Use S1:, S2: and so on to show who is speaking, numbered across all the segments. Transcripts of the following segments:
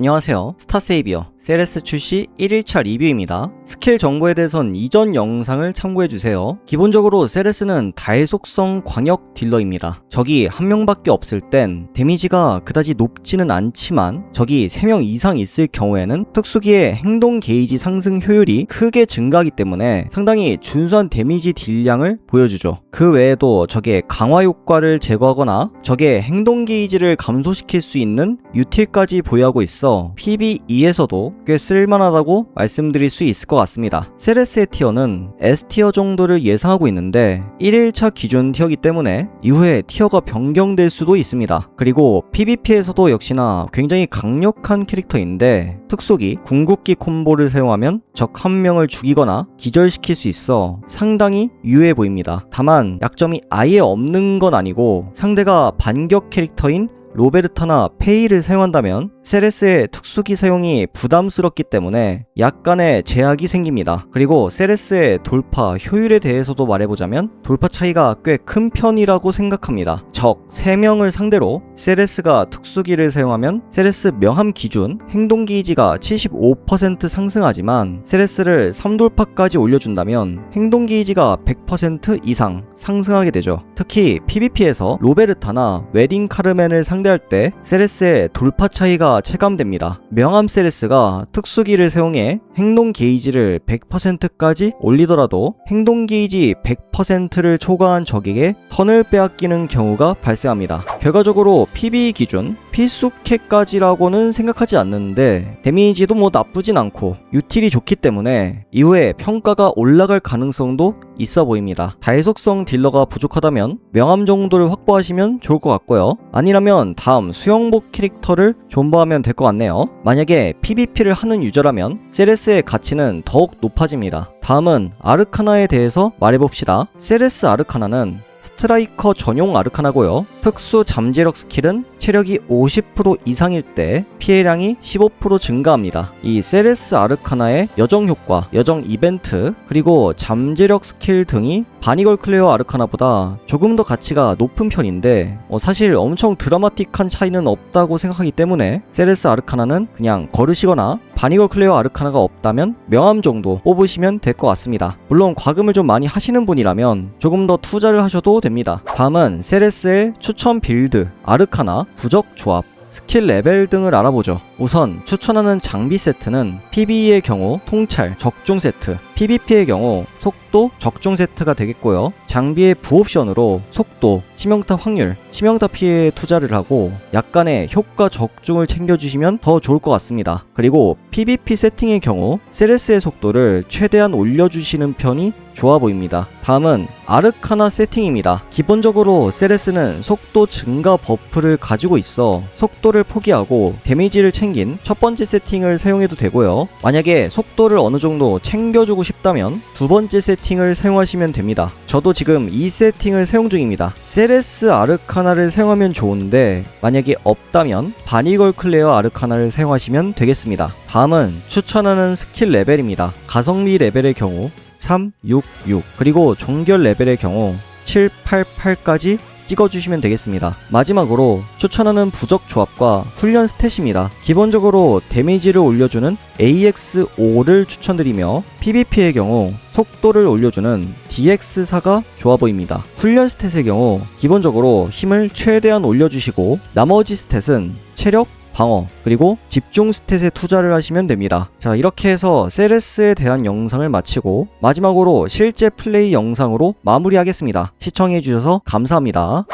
S1: 안녕하세요. 스타세이비어 세레스 출시 1일차 리뷰입니다. 스킬 정보에 대해선 이전 영상을 참고해주세요. 기본적으로 세레스는 달속성 광역 딜러입니다. 적이 한 명밖에 없을 땐 데미지가 그다지 높지는 않지만 적이 3명 이상 있을 경우에는 특수기의 행동 게이지 상승 효율이 크게 증가하기 때문에 상당히 준수한 데미지 딜량을 보여주죠. 그 외에도 적의 강화 효과를 제거하거나 적의 행동 게이지를 감소시킬 수 있는 유틸까지 보유하고 있어 PvE에서도 꽤 쓸만하다고 말씀드릴 수 있을 것 같습니다. 세레스의 티어는 S티어 정도를 예상하고 있는데 1일차 기준 티어이기 때문에 이후에 티어가 변경될 수도 있습니다. 그리고 PvP에서도 역시나 굉장히 강력한 캐릭터인데 특수기, 궁극기 콤보를 사용하면 적 한 명을 죽이거나 기절시킬 수 있어 상당히 유효해 보입니다. 다만 약점이 아예 없는 건 아니고 상대가 반격 캐릭터인 로베르타나 페이를 사용한다면 세레스의 특수기 사용이 부담스럽기 때문에 약간의 제약이 생깁니다. 그리고 세레스의 돌파 효율에 대해서도 말해보자면 돌파 차이가 꽤 큰 편이라고 생각합니다. 적 3명을 상대로 세레스가 특수기를 사용하면 세레스 명함 기준 행동 게이지가 75% 상승하지만 세레스를 3돌파까지 올려준다면 행동 게이지가 100% 이상 상승하게 되죠. 특히 PvP에서 로베르타나 웨딩 카르멘을 상대할 때 세레스의 돌파 차이가 체감됩니다. 명함 세레스가 특수기를 사용해 행동 게이지를 100%까지 올리더라도 행동 게이지 100%를 초과한 적에게 턴을 빼앗기는 경우가 발생합니다. 결과적으로 PvE 기준 필수캐까지라고는 생각하지 않는데 데미지도 나쁘진 않고 유틸이 좋기 때문에 이후에 평가가 올라갈 가능성도 있어 보입니다. 달속성 딜러가 부족하다면 명함 정도를 확보하시면 좋을 것 같고요. 아니라면 다음 수영복 캐릭터를 존버하면 될 것 같네요. 만약에 PvP를 하는 유저라면 세레스의 가치는 더욱 높아집니다. 다음은 아르카나에 대해서 말해봅시다. 세레스 아르카나는 스트라이커 전용 아르카나고요. 특수 잠재력 스킬은 체력이 50% 이상일 때 피해량이 15% 증가합니다. 이 세레스 아르카나의 여정 효과, 여정 이벤트, 그리고 잠재력 스킬 등이 바니걸 클레어 아르카나보다 조금 더 가치가 높은 편인데 사실 엄청 드라마틱한 차이는 없다고 생각하기 때문에 세레스 아르카나는 그냥 거르시거나 바니걸 클레어 아르카나가 없다면 명함 정도 뽑으시면 될 것 같습니다. 물론 과금을 좀 많이 하시는 분이라면 조금 더 투자를 하셔도 됩니다. 다음은 세레스의 추천 빌드, 아르카나, 부적 조합, 스킬 레벨 등을 알아보죠. 우선 추천하는 장비 세트는 PvE의 경우 통찰, 적중 세트, PvP의 경우 속도, 적중 세트가 되겠고요. 장비의 부옵션으로 속도, 치명타 확률, 치명타 피해에 투자를 하고 약간의 효과 적중을 챙겨주시면 더 좋을 것 같습니다. 그리고 PvP 세팅의 경우 세레스의 속도를 최대한 올려주시는 편이 좋아 보입니다. 다음은 아르카나 세팅입니다. 기본적으로 세레스는 속도 증가 버프를 가지고 있어 속도를 포기하고 데미지를 챙긴 첫 번째 세팅을 사용해도 되고요. 만약에 속도를 어느 정도 챙겨주고 싶다면 두 번째 세팅을 사용하시면 됩니다. 저도 지금 이 세팅을 사용 중입니다. 세레스 아르카나를 사용하면 좋은데 만약에 없다면 바니걸 클레어 아르카나를 사용하시면 되겠습니다. 다음은 추천하는 스킬 레벨입니다. 가성비 레벨의 경우 3, 6, 6 그리고 종결 레벨의 경우 7, 8, 8까지 찍어주시면 되겠습니다. 마지막으로 추천하는 부적 조합과 훈련 스탯입니다. 기본적으로 데미지를 올려주는 AX5를 추천드리며 PvP의 경우 속도를 올려주는 DX4가 좋아 보입니다. 훈련 스탯의 경우 기본적으로 힘을 최대한 올려주시고 나머지 스탯은 체력, 방어, 그리고 집중 스탯에 투자를 하시면 됩니다. 자, 이렇게 해서 세레스에 대한 영상을 마치고 마지막으로 실제 플레이 영상으로 마무리하겠습니다. 시청해주셔서 감사합니다.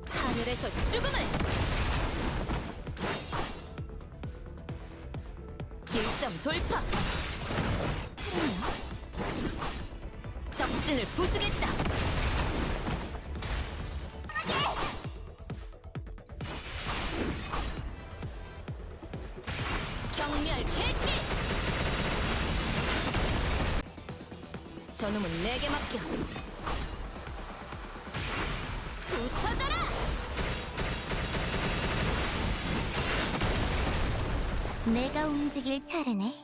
S2: 하늘에서 죽음을! 길점 돌파! 적진을 부수겠다! 경멸 개시! 저놈은 내게 맡겨! 부서져라!
S3: 내가 움직일 차례네.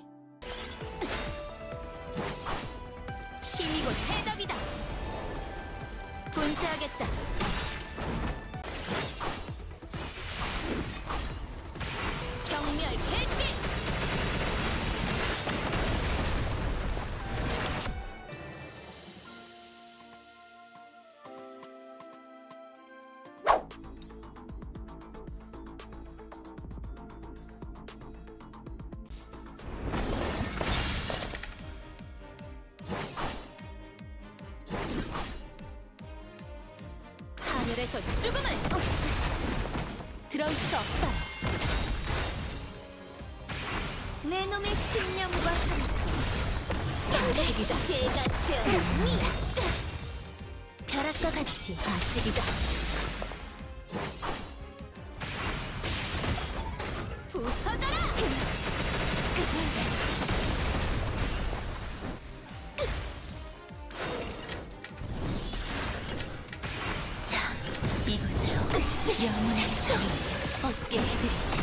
S2: 힘이 곧 해답이다. 분쇄하겠다. 하겠다. 경멸 개시. 하늘에서 죽음을 들어올 수 없어. 내 놈의 신념과 함께 제가 되었니? 벼락과 같이 아직이다. 부서져라! 자, 이곳으로 영원한 정을 얻게 해드리지.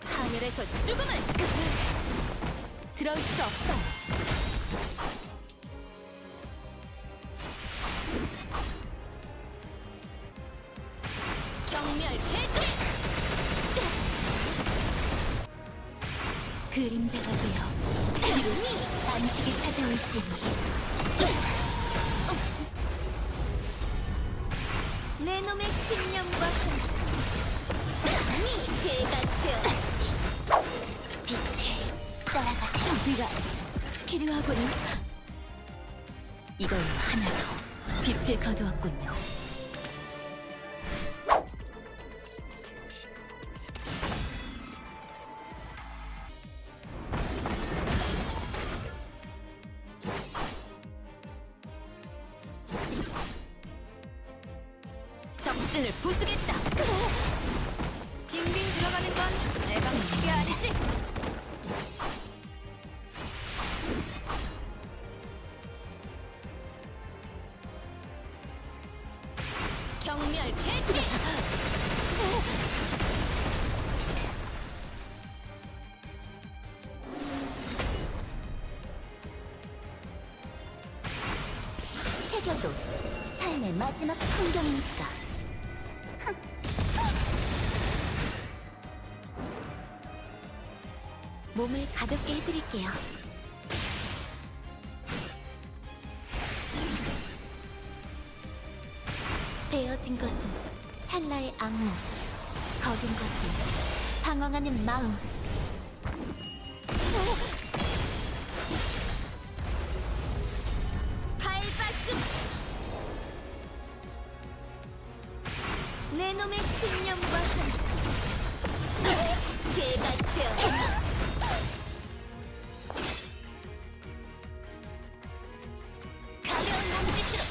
S2: 하늘에서 죽음을 들어올 수 없어. 경멸 개시. 그림자가 되어 기름이 안식이 찾아올지니 내 놈의 신념과 함께 제가 되어 빛을 따라가세요. 우리가 필요하군요. 이걸로 하나 더 빛을 거두었군요. 적진을 부수겠다. 빙빙 들어가는 건 내가 쉽게 아니지. 경멸 개시.
S3: 새겨도 삶의 마지막 풍경이니까. 몸을 가볍게 해드릴게요. 베어진 것은 찰나의 악몽, 거둔 것은 방황하는 마음. 발바꿈! 내 놈의 신념과 함께 제가 되어 가벼운 몸짓으로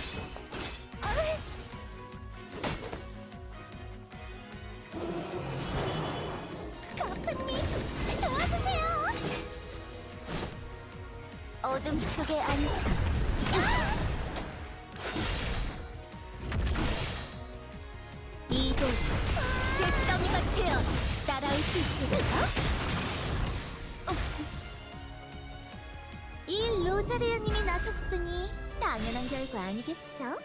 S3: 가프님 도와주세요. 어둠 속의 안식. 이도 잿더미가 되어 따라올 수 있겠어? 이 로자리아님이 나섰으니 당연한 결과 아니겠어?